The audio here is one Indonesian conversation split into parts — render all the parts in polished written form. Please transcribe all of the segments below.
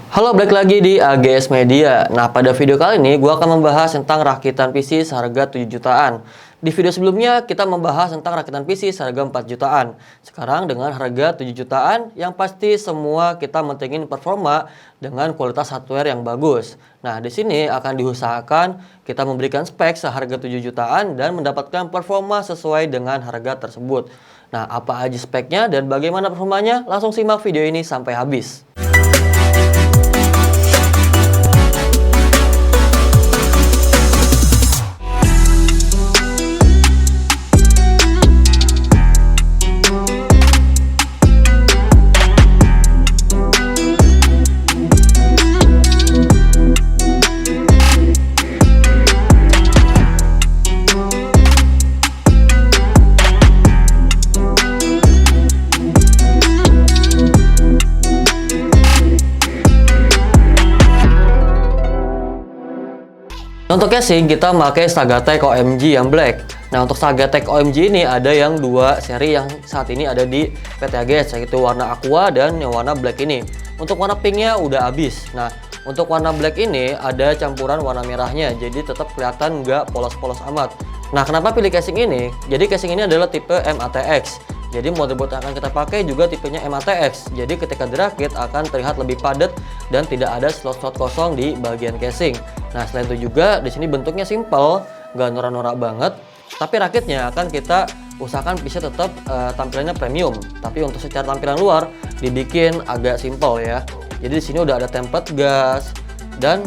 Halo, balik lagi di AGS Media. Nah, pada video kali ini gue akan membahas tentang rakitan PC seharga 7 jutaan. Di video sebelumnya kita membahas tentang rakitan PC seharga 4 jutaan. Sekarang dengan harga 7 jutaan, yang pasti semua kita mentingin performa dengan kualitas hardware yang bagus. Nah, di sini akan diusahakan kita memberikan spek seharga 7 jutaan dan mendapatkan performa sesuai dengan harga tersebut. Nah, apa aja speknya dan bagaimana performanya? Langsung simak video ini sampai habis. Untuk casing kita pakai Sagatec OMG yang black. Nah, untuk Sagatec OMG ini ada yang dua seri yang saat ini ada di PT AGS, yaitu warna aqua dan yang warna black ini. Untuk warna pinknya udah habis. Nah, untuk warna black ini ada campuran warna merahnya, jadi tetap kelihatan nggak polos-polos amat. Nah, kenapa pilih casing ini? Jadi casing ini adalah tipe MATX. Jadi motherboard yang akan kita pakai juga tipenya MATX. Jadi ketika dirakit akan terlihat lebih padat dan tidak ada slot-slot kosong di bagian casing. Nah, selain itu juga di sini bentuknya simple, nggak norak-norak banget. Tapi rakitnya akan kita usahakan bisa tetap tampilannya premium. Tapi untuk secara tampilan luar dibikin agak simple ya. Jadi di sini udah ada tempered gas dan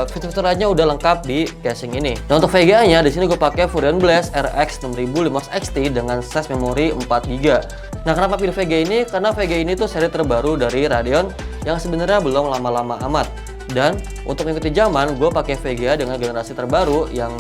fitur-fitur lainnya udah lengkap di casing ini. Nah, untuk VGA-nya di sini gue pakai Furion Blast RX 6500 XT dengan size memori 4GB. Nah, kenapa pilih VGA ini? Karena VGA ini tuh seri terbaru dari Radeon yang sebenarnya belum lama-lama amat. Dan untuk mengikuti zaman, gue pakai VGA dengan generasi terbaru yang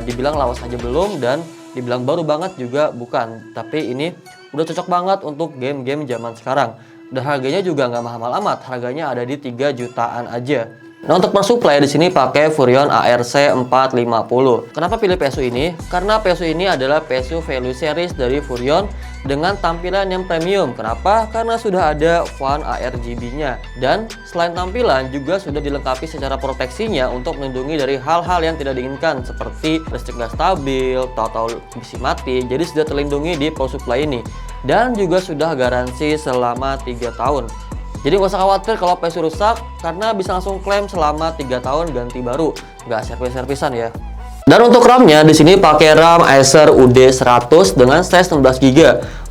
dibilang lawas aja belum dan dibilang baru banget juga bukan. Tapi ini udah cocok banget untuk game-game zaman sekarang. Dan harganya juga nggak mahal-mahal amat, harganya ada di 3 jutaan aja. Nah, untuk power supply di sini pakai Furion ARC 450. Kenapa pilih PSU ini? Karena PSU ini adalah PSU Value Series dari Furion dengan tampilan yang premium. Kenapa? Karena sudah ada fan ARGB-nya. Dan selain tampilan juga sudah dilengkapi secara proteksinya untuk melindungi dari hal-hal yang tidak diinginkan seperti listrik nggak stabil, tahu-tahu bisa mati. Jadi sudah terlindungi di power supply ini. Dan juga sudah garansi selama 3 tahun. Jadi nggak usah khawatir kalau PSU rusak karena bisa langsung klaim selama 3 tahun ganti baru, nggak servis-servisan ya. Dan untuk RAM-nya di sini pakai RAM Acer UD100 dengan size 16GB.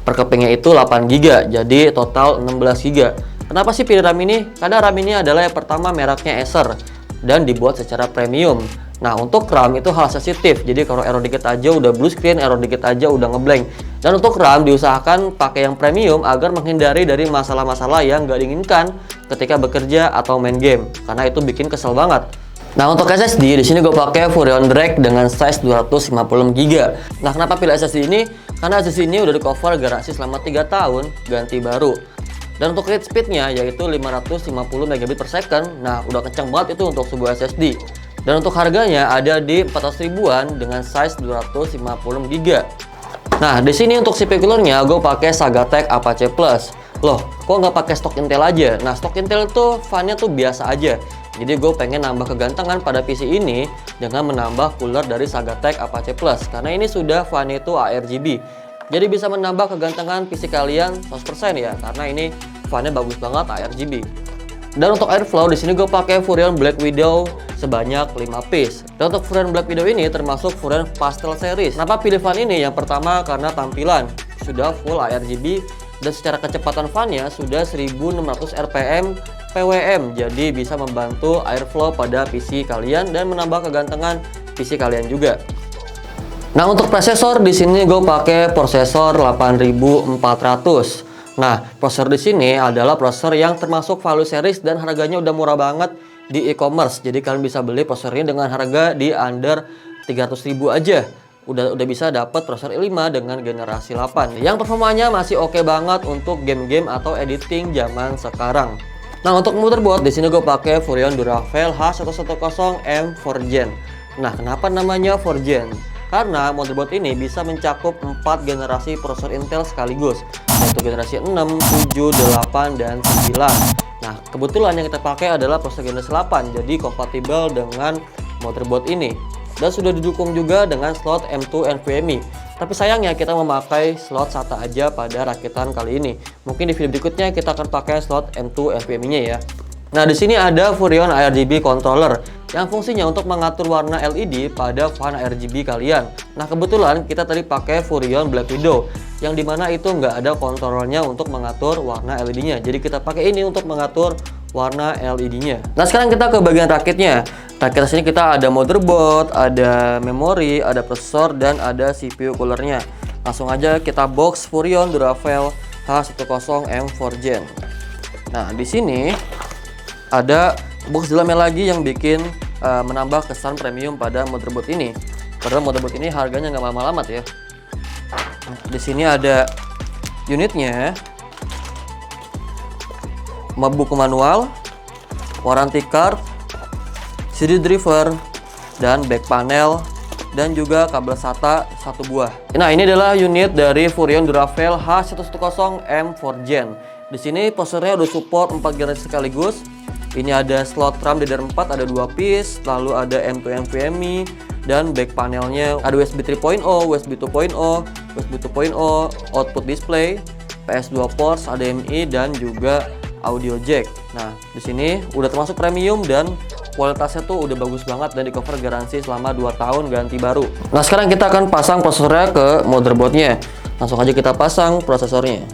Per kepingnya itu 8GB, jadi total 16GB. Kenapa sih pilih RAM ini? Karena RAM ini adalah yang pertama mereknya Acer dan dibuat secara premium. Nah, untuk RAM itu hal sensitif, jadi kalau error dikit aja udah blue screen, error dikit aja udah ngeblank. Dan untuk RAM diusahakan pakai yang premium agar menghindari dari masalah-masalah yang nggak diinginkan ketika bekerja atau main game, karena itu bikin kesel banget. Nah, untuk SSD di sini gue pakai Furion Drake dengan size 256GB. Nah, kenapa pilih SSD ini? Karena SSD ini udah di cover garansi selama 3 tahun ganti baru. Dan untuk read speednya yaitu 550 megabit per second. Nah, udah kencang banget itu untuk sebuah SSD. Dan untuk harganya ada di 400 ribuan dengan size 250GB. Nah, di sini untuk CPU coolernya gue pakai Sagatec Apache Plus. Loh, kok nggak pakai stok Intel aja? Nah, stok Intel tuh fan-nya tuh biasa aja. Jadi gue pengen nambah kegantengan pada PC ini dengan menambah cooler dari Sagatec Apache Plus. Karena ini sudah fan-nya itu ARGB. Jadi bisa menambah kegantengan PC kalian 100% ya. Karena ini fan-nya bagus banget ARGB. Dan untuk airflow di sini gue pakai Furion Black Widow sebanyak 5 piece. Dan untuk Furion Black Widow ini termasuk Furion Pastel Series. Kenapa pilih fan ini? Yang pertama karena tampilan sudah full ARGB dan secara kecepatan fan-nya sudah 1600 RPM PWM. Jadi bisa membantu airflow pada PC kalian dan menambah kegantengan PC kalian juga. Nah, untuk prosesor di sini gue pakai prosesor 8400. Nah, prosesor di sini adalah prosesor yang termasuk value series dan harganya udah murah banget di e-commerce. Jadi kalian bisa beli prosesor ini dengan harga di under 300.000 aja. Udah bisa dapat prosesor i5 dengan generasi 8. Yang performanya masih oke banget untuk game-game atau editing zaman sekarang. Nah, untuk motherboard di sini gue pakai Furion Duracell H110M 4 Gen. Nah, kenapa namanya 4 Gen? Karena motherboard ini bisa mencakup 4 generasi prosesor Intel sekaligus, yaitu generasi 6, 7, 8, dan 9. Nah, kebetulan yang kita pakai adalah prosesor generasi 8, jadi kompatibel dengan motherboard ini. Dan sudah didukung juga dengan slot M2 NVMe. Tapi sayangnya kita memakai slot SATA aja pada rakitan kali ini. Mungkin di video berikutnya kita akan pakai slot M2 NVMe-nya ya. Nah, di sini ada Furrion RGB controller yang fungsinya untuk mengatur warna LED pada fan RGB kalian. Nah, kebetulan kita tadi pakai Furrion Black Widow yang dimana itu nggak ada kontrolnya untuk mengatur warna LED-nya. Jadi kita pakai ini untuk mengatur warna LED-nya. Nah, sekarang kita ke bagian rakitnya. Rakit sini kita ada motherboard, ada memori, ada prosesor, dan ada CPU coolernya. Langsung aja kita box Furrion Duracell H10M4 Gen. Nah, di sini ada box dalamnya lagi yang bikin menambah kesan premium pada motherboard ini. Padahal motherboard ini harganya nggak mahal amat ya. Di sini ada unitnya, buku manual, warranty card, CD driver, dan back panel, dan juga kabel SATA 1 buah. Nah, ini adalah unit dari Furrion Duracell H110M4 Gen. Di sini prosesornya udah support 4 generasi sekaligus. Ini ada slot RAM DDR4, ada 2 piece, lalu ada M2 NVMe, dan back panelnya ada USB 3.0, USB 2.0, USB 2.0, output display, PS2 ports, HDMI, dan juga audio jack. Nah, di sini udah termasuk premium dan kualitasnya tuh udah bagus banget dan di cover garansi selama 2 tahun ganti baru. Nah, sekarang kita akan pasang prosesornya ke motherboardnya. Langsung aja kita pasang prosesornya.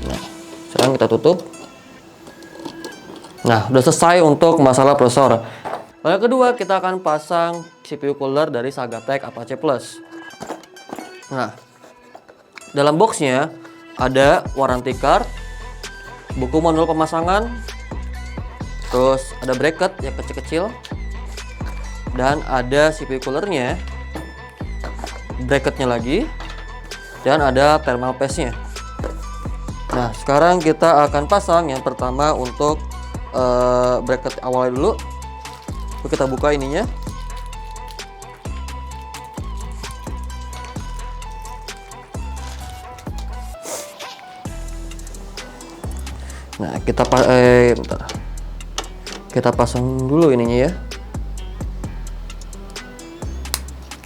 Nah, sekarang kita tutup. Nah, udah selesai untuk masalah prosesor. Lalu kedua, kita akan pasang CPU cooler dari Sagatech Apache Plus. Nah, dalam boxnya ada warranty card, buku manual pemasangan, terus ada bracket yang kecil-kecil, dan ada CPU coolernya, bracketnya lagi, dan ada thermal paste-nya. Nah, sekarang kita akan pasang yang pertama untuk bracket awalnya dulu. Kita buka ininya. Nah, kita pasang dulu ininya ya.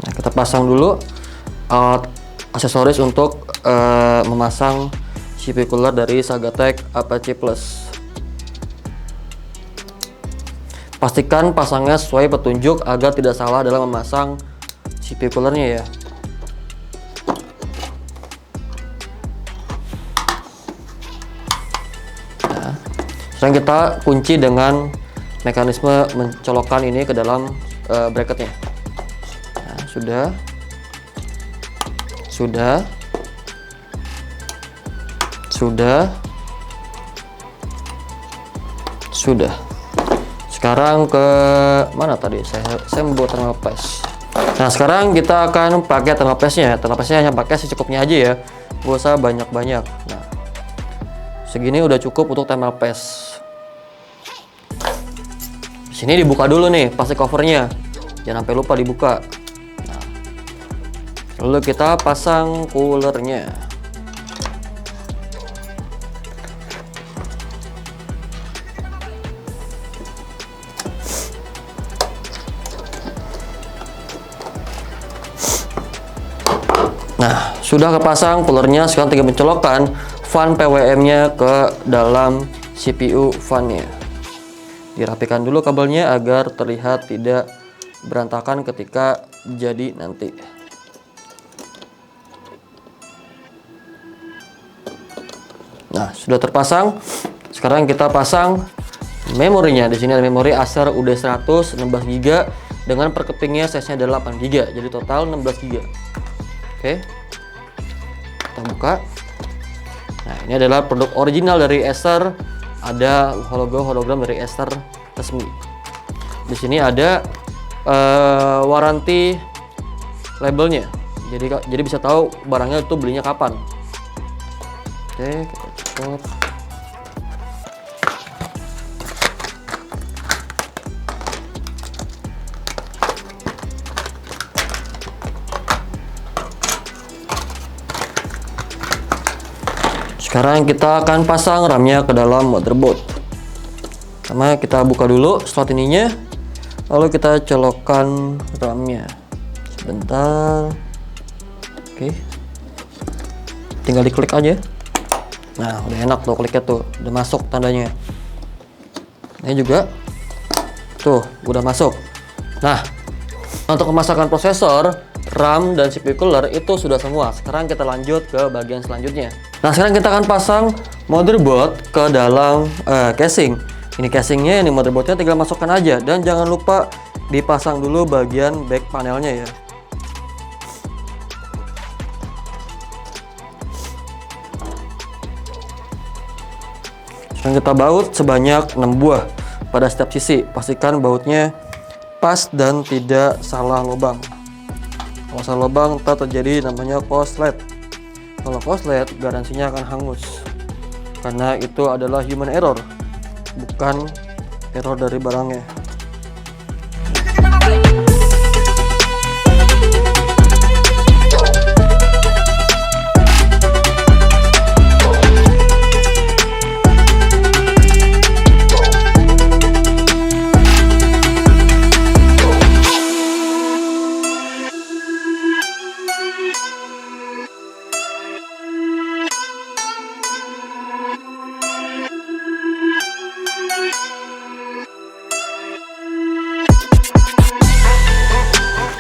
Nah, kita pasang dulu aksesoris untuk memasang CPU cooler dari Sagatech Apache Plus. Pastikan pasangnya sesuai petunjuk agar tidak salah dalam memasang CPU coolernya ya. Nah, sekarang kita kunci dengan mekanisme mencolokkan ini ke dalam bracketnya. Nah, sudah. Sekarang ke mana tadi? Saya membuat thermal paste. Nah, sekarang kita akan pakai thermal paste-nya. Thermal paste-nya hanya pakai secukupnya aja ya. Gak usah banyak-banyak. Nah, segini udah cukup untuk thermal paste. Sini dibuka dulu nih plastik covernya. Jangan sampai lupa dibuka. Nah, lalu kita pasang coolernya. Nah, sudah kepasang coolernya, sekarang tinggal mencolokkan fan PWM-nya ke dalam CPU fan-nya. Dirapikan dulu kabelnya agar terlihat tidak berantakan ketika jadi nanti. Nah, sudah terpasang. Sekarang kita pasang memorinya. Di sini ada memori Acer UD100 16GB dengan perkepingnya size-nya adalah 8GB. Jadi total 16GB. Oke, kita buka. Nah, ini adalah produk original dari Acer. Ada hologram dari Acer resmi. Di sini ada warranty labelnya. Jadi bisa tahu barangnya itu belinya kapan. Oke, kita tutup. Sekarang kita akan pasang RAM-nya ke dalam motherboard. Pertama kita buka dulu slot ininya, lalu kita colokkan RAM-nya. Sebentar. Oke. Tinggal diklik aja. Nah, udah enak tuh kliknya tuh, udah masuk tandanya. Ini juga tuh, udah masuk. Nah, untuk pemasangan prosesor, RAM, dan CPU cooler itu sudah semua. Sekarang kita lanjut ke bagian selanjutnya. Nah, sekarang kita akan pasang motherboard ke dalam casing. Ini casingnya, ini motherboardnya tinggal masukkan aja. Dan jangan lupa dipasang dulu bagian back panelnya ya. Sekarang kita baut sebanyak 6 buah pada setiap sisi. Pastikan bautnya pas dan tidak salah lubang. Kalau salah lubang terjadi namanya korslet. Kalau korslet garansinya akan hangus, karena itu adalah human error, bukan error dari barangnya.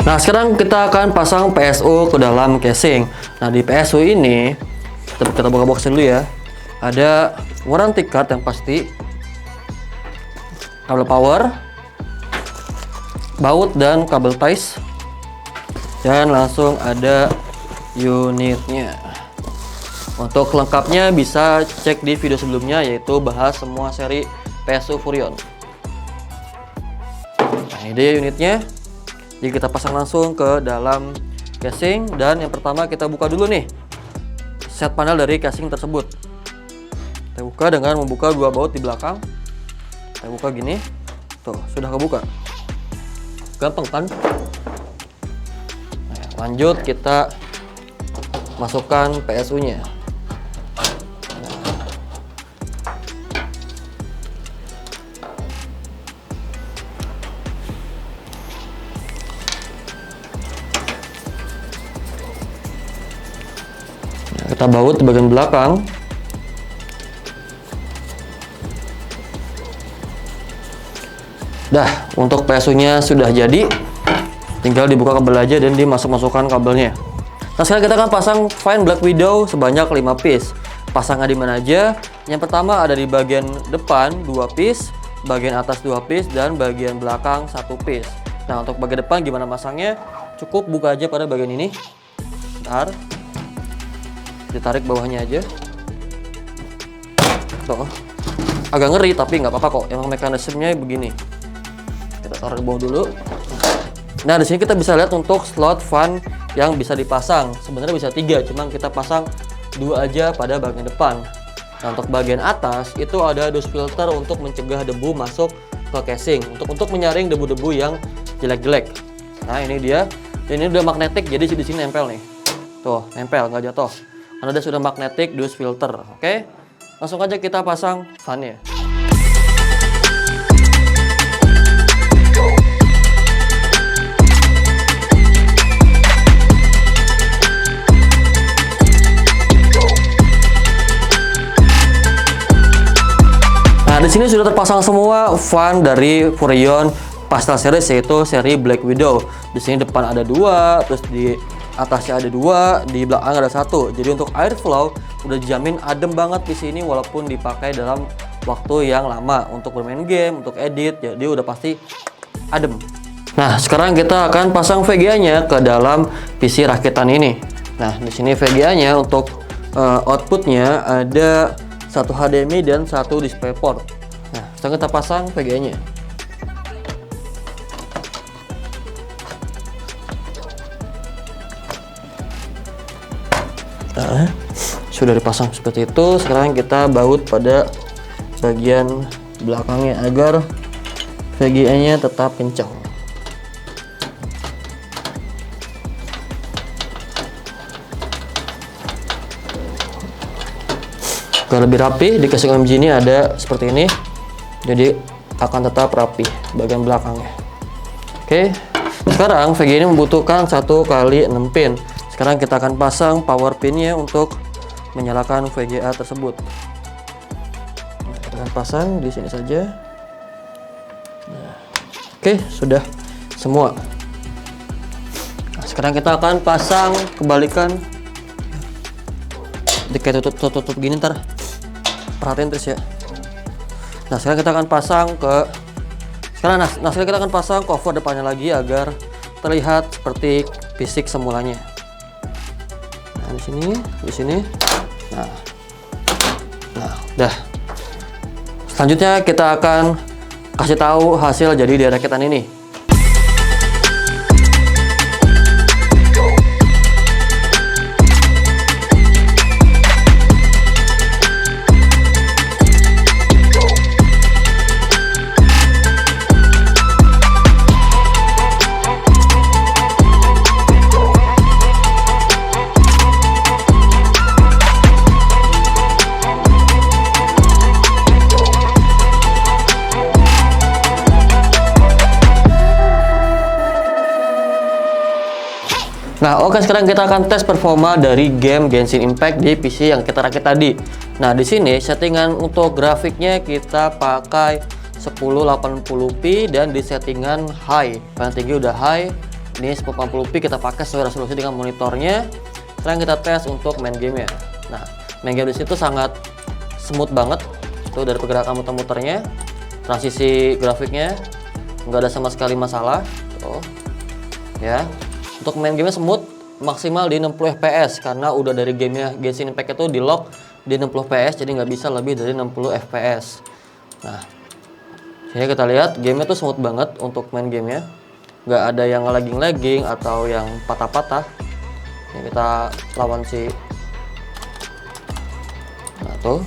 Nah, sekarang kita akan pasang PSU ke dalam casing. Nah, di PSU ini kita buka box dulu ya. Ada warranty card yang pasti, kabel power, baut dan kabel ties, dan langsung ada unitnya. Untuk lengkapnya bisa cek di video sebelumnya, yaitu bahas semua seri PSU Furion. Nah, ini dia unitnya. Jadi kita pasang langsung ke dalam casing, dan yang pertama kita buka dulu nih set panel dari casing tersebut. Kita buka dengan membuka dua baut di belakang. Kita buka gini, tuh sudah kebuka. Gampang kan? Nah, lanjut kita masukkan PSU-nya. Kita baut di bagian belakang. Dah, untuk PSU-nya sudah jadi. Tinggal dibuka kabel aja dan dimasukkan kabelnya. Nah, sekarang kita akan pasang Fine Black Widow sebanyak 5 piece. Pasangnya di mana aja? Yang pertama ada di bagian depan 2 piece, bagian atas 2 piece, dan bagian belakang 1 piece. Nah, untuk bagian depan gimana masangnya? Cukup buka aja pada bagian ini. Bentar. Ditarik bawahnya aja. Tuh, agak ngeri tapi nggak apa-apa kok. Emang mekanismenya begini. Kita taruh di bawah dulu. Nah, di sini kita bisa lihat untuk slot fan yang bisa dipasang. Sebenarnya bisa 3, cuman kita pasang 2 aja pada bagian depan. Nah, untuk bagian atas itu ada dust filter untuk mencegah debu masuk ke casing. Untuk menyaring debu-debu yang jelek-jelek. Nah, ini dia. Dan ini udah magnetik, jadi di sini nempel nih. Tuh, nempel nggak jatuh. Karena dia sudah magnetic dust filter. Oke, langsung aja kita pasang fan-nya. Nah, di sini sudah terpasang semua fan dari Furion Pastel series, yaitu seri Black Widow. Di sini depan ada 2, terus di atasnya ada 2, di belakang ada 1. Jadi untuk airflow udah dijamin adem banget di sini, walaupun dipakai dalam waktu yang lama untuk bermain game, untuk edit, jadi udah pasti adem. Nah, sekarang kita akan pasang VGA-nya ke dalam PC rakitan ini. Nah, di sini VGA-nya untuk outputnya ada 1 HDMI dan 1 DisplayPort. Nah, sekarang kita pasang VGA-nya. Nah, sudah dipasang seperti itu. Sekarang kita baut pada bagian belakangnya agar VGA-nya tetap kencang. Agar lebih rapi, di casing OMG ini ada seperti ini, jadi akan tetap rapi bagian belakangnya. Oke, sekarang VGA ini membutuhkan 1 kali 6 pin. Sekarang kita akan pasang power pinnya untuk menyalakan VGA tersebut. Nah, kita akan pasang di sini saja. Nah, oke, sudah semua. Nah, sekarang kita akan pasang kebalikan. Kayak tutup gini, ntar perhatiin terus ya. Nah, sekarang kita akan pasang sekarang kita akan pasang cover depannya lagi agar terlihat seperti fisik semulanya. Nah, di sini. Nah, udah. Selanjutnya kita akan kasih tahu hasil jadi dari rakitan ini. Nah, oke, sekarang kita akan tes performa dari game Genshin Impact di PC yang kita rakit tadi. Nah, di sini settingan untuk grafiknya kita pakai 1080p dan di settingan high. Paling tinggi udah high. Ini 1080p kita pakai sesuai resolusi dengan monitornya. Sekarang kita tes untuk main gamenya. Nah, main game di situ sangat smooth banget. Tuh dari pergerakan muter-muternya, transisi grafiknya nggak ada sama sekali masalah. Tuh, ya. Untuk main gamenya smooth, maksimal di 60 fps karena udah dari gamenya Genshin Impact itu di lock di 60 fps, jadi nggak bisa lebih dari 60 fps. Nah, sini kita lihat gamenya tuh smooth banget untuk main gamenya, nggak ada yang lagging atau yang patah-patah. Ini kita lawan si, nah tuh,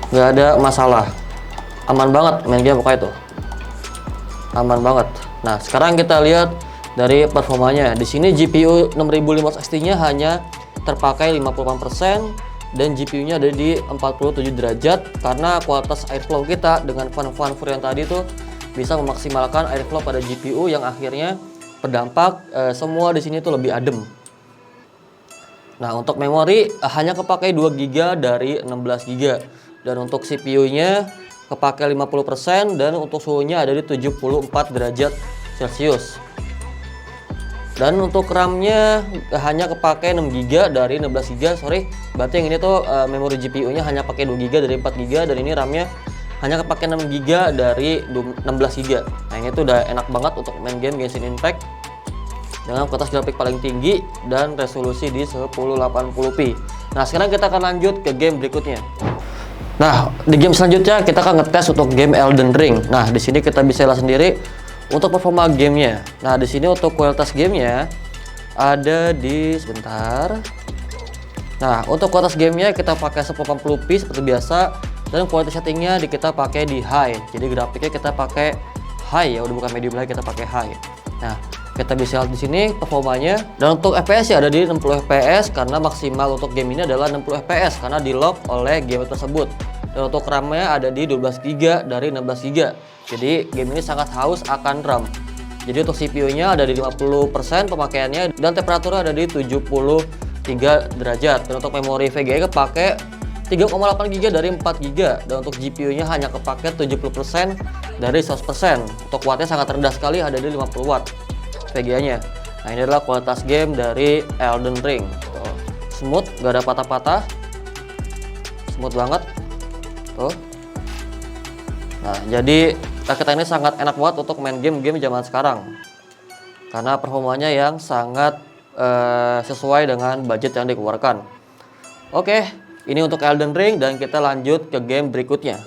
nggak ada masalah, aman banget main game pokoknya itu, aman banget. Nah, sekarang kita lihat dari performanya. Di sini GPU 6500 XT-nya hanya terpakai 58% dan GPU-nya ada di 47 derajat karena kualitas airflow kita dengan fan yang tadi tuh bisa memaksimalkan airflow pada GPU yang akhirnya berdampak semua di sini tuh lebih adem. Nah, untuk memori hanya kepakai 2 GB dari 16 GB dan untuk CPU-nya kepakai 50% dan untuk suhunya ada di 74 derajat Celcius. Dan untuk RAM-nya hanya kepakai 6 GB dari 16 GB, sorry. Berarti yang ini tuh memori GPU-nya hanya pakai 2 GB dari 4 GB dan ini RAM-nya hanya kepakai 6 GB dari 16 GB. Nah, ini tuh udah enak banget untuk main game Genshin Impact dengan kualitas grafik paling tinggi dan resolusi di 1080p. Nah, sekarang kita akan lanjut ke game berikutnya. Nah, di game selanjutnya kita akan ngetes untuk game Elden Ring. Nah, di sini kita bisa lihat sendiri untuk performa gamenya. Nah, di sini untuk kualitas gamenya ada di sebentar. Nah, untuk kualitas gamenya kita pakai 1080p seperti biasa dan kualitas settingnya kita pakai di high. Jadi grafiknya kita pakai high ya, udah bukan medium lagi, kita pakai high. Nah, kita bisa lihat di sini performanya. Dan untuk FPS ya ada di 60 fps karena maksimal untuk game ini adalah 60 fps karena di lock oleh game tersebut. Dan untuk RAM-nya ada di 12 GB dari 16 GB. Jadi game ini sangat haus akan RAM. Jadi untuk CPU-nya ada di 50% pemakaiannya dan temperaturnya ada di 73 derajat. Dan untuk memori VGA kepake 3,8 GB dari 4 GB dan untuk GPU-nya hanya kepake 70% dari 100%. Untuk wattnya sangat rendah sekali, ada di 50 watt VGA-nya. Nah, ini adalah kualitas game dari Elden Ring. Tuh, smooth, gak ada patah-patah, smooth banget. Tuh. Nah, jadi rakitan ini sangat enak banget untuk main game-game zaman sekarang karena performanya yang sangat sesuai dengan budget yang dikeluarkan. Oke, ini untuk Elden Ring dan kita lanjut ke game berikutnya.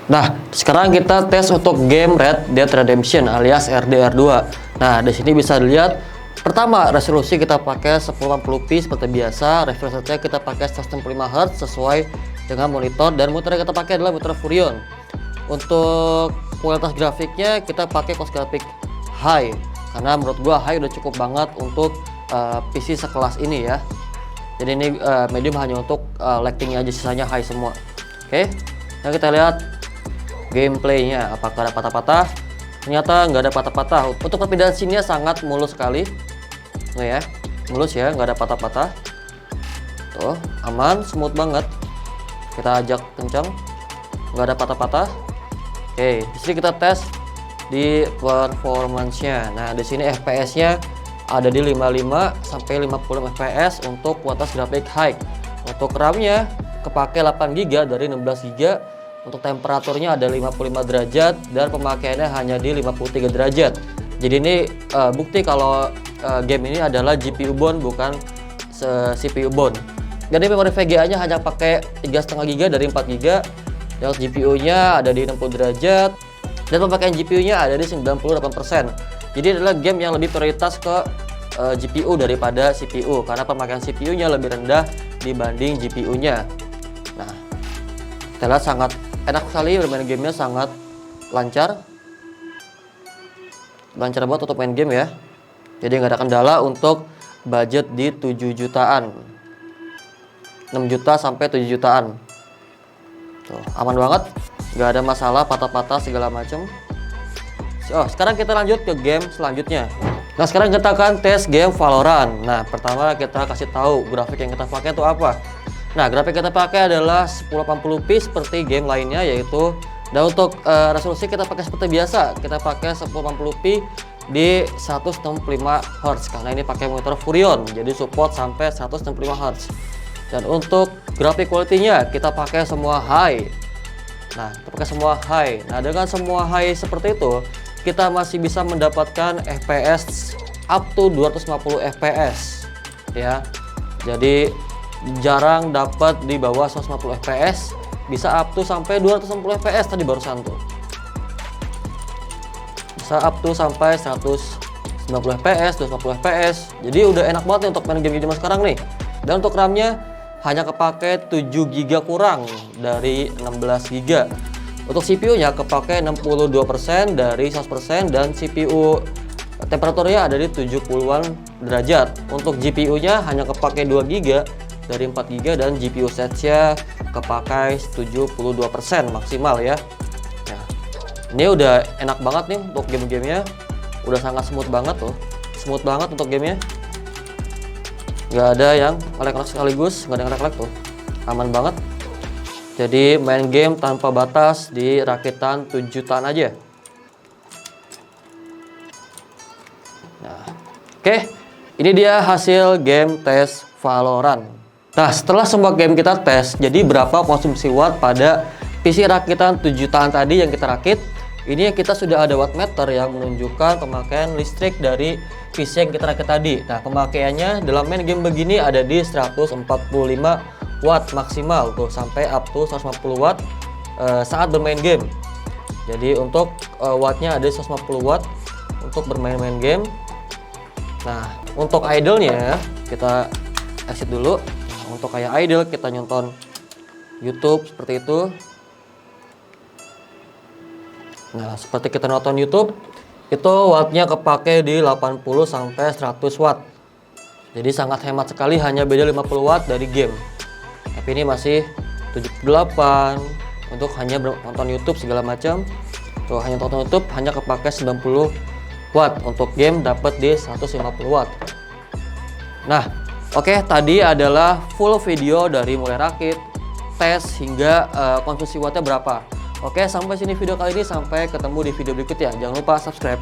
Nah, sekarang kita tes untuk game Red Dead Redemption alias RDR2. Nah, di sini bisa dilihat pertama resolusi kita pakai 1080p seperti biasa, refresh rate-nya kita pakai 165 Hz sesuai dengan monitor dan monitor yang kita pakai adalah monitor Furion. Untuk kualitas grafiknya kita pakai kualitas grafik high karena menurut gua high udah cukup banget untuk PC sekelas ini ya. Jadi ini medium hanya untuk lightingnya aja, sisanya high semua. Oke, nah kita lihat gameplaynya, apakah ada patah-patah. Ternyata nggak ada patah-patah. Untuk navigasinya sangat mulus sekali. Nah ya, mulus ya, nggak ada patah-patah. Tuh, aman, smooth banget. Kita ajak kencang, nggak ada patah-patah. Oke, di sini kita tes di performance-nya. Nah, di sini FPS-nya ada di 55 sampai 50 fps untuk kualitas grafik high. Untuk RAM-nya kepake 8 GB dari 16 GB. Untuk temperaturnya ada 55 derajat dan pemakaiannya hanya di 53 derajat. Jadi ini bukti kalau game ini adalah GPU bound bukan CPU bound. Jadi memori VGA-nya hanya pakai 3,5 GB dari 4 GB. Dan GPU-nya ada di 60 derajat dan pemakaian GPU-nya ada di 98%. Jadi adalah game yang lebih prioritas ke GPU daripada CPU karena pemakaian CPU-nya lebih rendah dibanding GPU-nya. Nah, kita lihat sangat enak sekali bermain gamenya, sangat lancar banget untuk main game ya. Jadi nggak ada kendala untuk budget di 7 jutaan, 6 juta sampai 7 jutaan. Tuh, aman banget, nggak ada masalah patah-patah segala macam. Oh, sekarang kita lanjut ke game selanjutnya. Nah, sekarang kita akan tes game Valorant. Nah, pertama kita kasih tahu grafik yang kita pakai itu apa. Nah, grafik kita pakai adalah 1080p seperti game lainnya yaitu. Dan untuk resolusi kita pakai seperti biasa, kita pakai 1080p di 165 Hz karena ini pakai monitor Furion, jadi support sampai 165 Hz. Dan untuk grafik quality-nya kita pakai semua high. Nah, kita pakai semua high. Nah, dengan semua high seperti itu, kita masih bisa mendapatkan FPS up to 250 FPS ya. Jadi jarang dapat di bawah 150 fps, bisa up to sampai 260 fps tadi barusan tuh. Bisa up to sampai 190 fps, 250 fps. Jadi udah enak banget nih untuk main game zaman sekarang nih. Dan untuk RAM-nya hanya kepake 7 GB kurang dari 16 GB. Untuk CPU-nya kepake 62% dari 100% dan CPU temperaturnya ada di 70-an derajat. Untuk GPU-nya hanya kepake 2 GB dari 4 GB dan GPU set-nya kepakai 72% maksimal ya. Nah, ini udah enak banget nih untuk game-gamenya, udah sangat smooth banget tuh, smooth banget untuk gamenya. Nggak ada yang lag-lag sekaligus, nggak ada yang lag-lag tuh, aman banget. Jadi main game tanpa batas di rakitan 7 jutaan aja. Nah, oke, ini dia hasil game tes Valorant. Nah, setelah semua game kita tes, jadi berapa konsumsi watt pada PC rakitan 7 jutaan tadi yang kita rakit. Ini kita sudah ada wattmeter yang menunjukkan pemakaian listrik dari PC yang kita rakit tadi. Nah, pemakaiannya dalam main game begini ada di 145 watt maksimal tuh, sampai up to 150 watt saat bermain game. Jadi untuk wattnya ada 150 watt untuk bermain-main game. Nah, untuk idle-nya kita exit dulu. Untuk kayak idle kita nonton YouTube seperti itu. Nah, seperti kita nonton YouTube itu wattnya kepake di 80 sampai 100 watt. Jadi sangat hemat sekali, hanya beda 50 watt dari game. Tapi ini masih 78 untuk hanya nonton YouTube segala macam. Tuh, hanya nonton YouTube hanya kepake 90 watt. Untuk game dapat di 150 watt. Nah, oke, tadi adalah full video dari mulai rakit, tes hingga konsumsi wattnya berapa. Oke, sampai sini video kali ini, sampai ketemu di video berikutnya. Jangan lupa subscribe.